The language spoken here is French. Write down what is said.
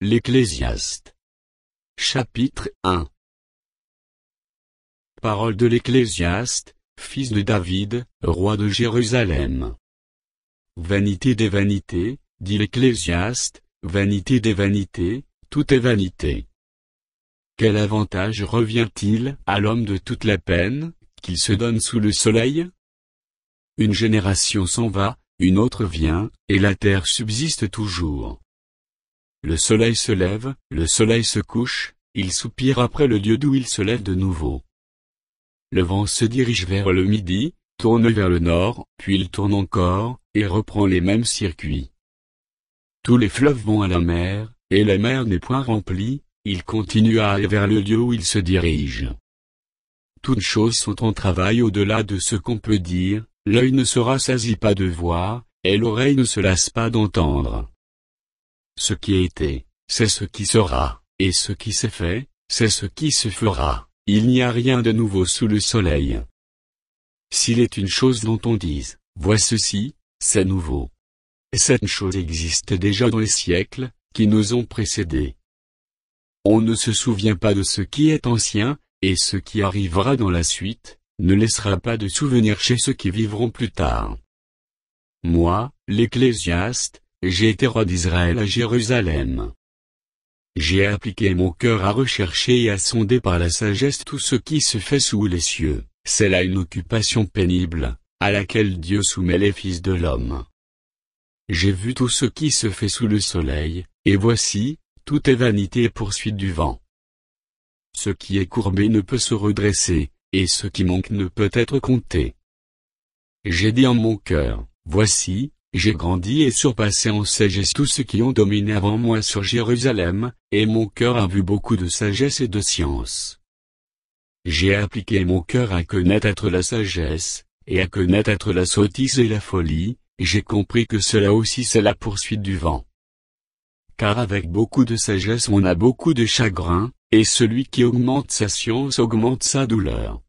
L'Ecclésiaste. Chapitre 1. Parole de l'Ecclésiaste, fils de David, roi de Jérusalem. Vanité des vanités, dit l'Ecclésiaste, vanité des vanités, tout est vanité. Quel avantage revient-il à l'homme de toute la peine qu'il se donne sous le soleil? Une génération s'en va, une autre vient, et la terre subsiste toujours. Le soleil se lève, le soleil se couche, il soupire après le lieu d'où il se lève de nouveau. Le vent se dirige vers le midi, tourne vers le nord, puis il tourne encore, et reprend les mêmes circuits. Tous les fleuves vont à la mer, et la mer n'est point remplie, il continue à aller vers le lieu où il se dirige. Toutes choses sont en travail au-delà de ce qu'on peut dire, l'œil ne se rassasie pas de voir, et l'oreille ne se lasse pas d'entendre. Ce qui a été, c'est ce qui sera, et ce qui s'est fait, c'est ce qui se fera, il n'y a rien de nouveau sous le soleil. S'il est une chose dont on dise, vois ceci, c'est nouveau. Cette chose existe déjà dans les siècles, qui nous ont précédés. On ne se souvient pas de ce qui est ancien, et ce qui arrivera dans la suite, ne laissera pas de souvenir chez ceux qui vivront plus tard. Moi, l'Ecclésiaste, j'ai été roi d'Israël à Jérusalem. J'ai appliqué mon cœur à rechercher et à sonder par la sagesse tout ce qui se fait sous les cieux, c'est là une occupation pénible, à laquelle Dieu soumet les fils de l'homme. J'ai vu tout ce qui se fait sous le soleil, et voici, tout est vanité et poursuite du vent. Ce qui est courbé ne peut se redresser, et ce qui manque ne peut être compté. J'ai dit en mon cœur, voici, j'ai grandi et surpassé en sagesse tous ceux qui ont dominé avant moi sur Jérusalem, et mon cœur a vu beaucoup de sagesse et de science. J'ai appliqué mon cœur à connaître la sagesse, et à connaître la sottise et la folie, et j'ai compris que cela aussi c'est la poursuite du vent. Car avec beaucoup de sagesse on a beaucoup de chagrin, et celui qui augmente sa science augmente sa douleur.